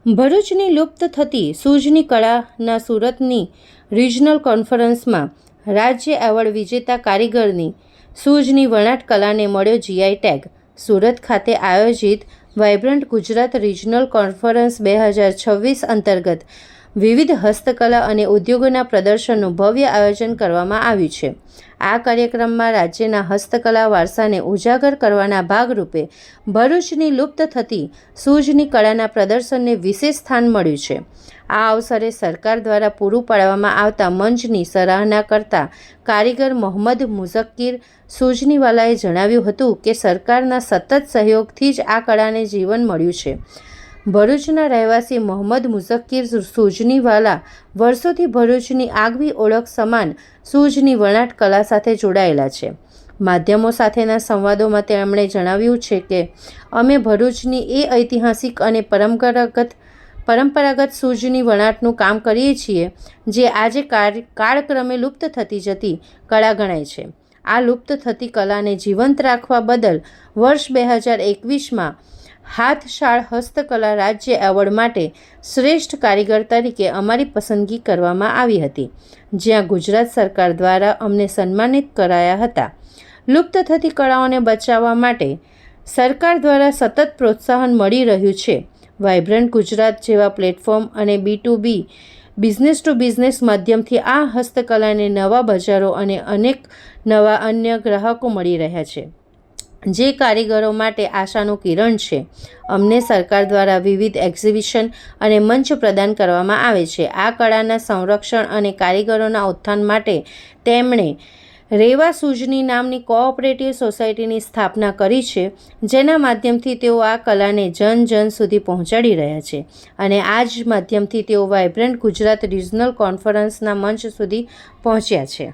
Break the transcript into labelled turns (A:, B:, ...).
A: ભરૂચની લુપ્ત થતી સૂઝની કળાના સુરતની રિજનલ કોન્ફરન્સમાં રાજ્ય એવોર્ડ વિજેતા કારીગરની સૂઝની વણાટ કલાને મળ્યો જીઆઈ ટેગ. સુરત ખાતે આયોજિત વાઇબ્રન્ટ ગુજરાત રિજનલ કોન્ફરન્સ 2026 અંતર્ગત વિવિધ હસ્તકલા અને ઉદ્યોગોના પ્રદર્શનનું ભવ્ય આયોજન કરવામાં આવ્યું છે. આ કાર્યક્રમમાં રાજ્યના હસ્તકલા વારસાને ઉજાગર કરવાના ભાગરૂપે ભરૂચની લુપ્ત થતી સૂઝની કળાના પ્રદર્શનને વિશેષ સ્થાન મળ્યું છે. આ અવસરે સરકાર દ્વારા પૂરું પાડવામાં આવતા મંચની સરાહના કરતા કારીગર મોહમ્મદ મુઝક્કીર સૂઝનીવાલાએ જણાવ્યું હતું કે સરકારના સતત સહયોગથી જ આ કળાને જીવન મળ્યું છે. ભરૂચના રહેવાસી મોહમ્મદ મુઝક્કીર સૂઝનીવાલા વર્ષોથી ભરૂચની આગવી ઓળખ સમાન સૂઝની વણાટ કલા સાથે જોડાયેલા છે. માધ્યમો સાથેના સંવાદોમાં તેમણે જણાવ્યું છે કે અમે ભરૂચની એ ઐતિહાસિક અને પરંપરાગત સૂઝની વણાટનું કામ કરીએ છીએ જે આજે કાળક્રમે લુપ્ત થતી જતી કળા ગણાય છે. આ લુપ્ત થતી કલાને જીવંત રાખવા બદલ વર્ષ 2021માં હાથશાળ હસ્તકલા રાજ્ય એવોર્ડ માટે શ્રેષ્ઠ કારીગર તરીકે અમારી પસંદગી કરવામાં આવી હતી, જ્યાં ગુજરાત સરકાર દ્વારા અમને સન્માનિત કરાયા હતા. લુપ્ત થતી કળાઓને બચાવવા માટે સરકાર દ્વારા સતત પ્રોત્સાહન મળી રહ્યું છે. વાઇબ્રન્ટ ગુજરાત જેવા પ્લેટફોર્મ અને B2B બિઝનેસ ટુ બિઝનેસ માધ્યમથી આ હસ્તકલાને નવા બજારો અને અનેક નવા અન્ય ગ્રાહકો મળી રહ્યા છે, જે કારીગરો માટે આશાનું કિરણ છે. અમને સરકાર દ્વારા વિવિધ એક્ઝિબિશન અને મંચ પ્રદાન કરવામાં આવે છે. આ કળાના સંરક્ષણ અને કારીગરોના ઉત્થાન માટે તેમણે રેવા સૂઝની નામની કોઓપરેટિવ સોસાયટીની સ્થાપના કરી છે, જેના માધ્યમથી તેઓ આ કલાને જન સુધી પહોંચાડી રહ્યા છે અને આ જ માધ્યમથી તેઓ વાઇબ્રન્ટ ગુજરાત રિજનલ કોન્ફરન્સના મંચ સુધી પહોંચ્યા છે.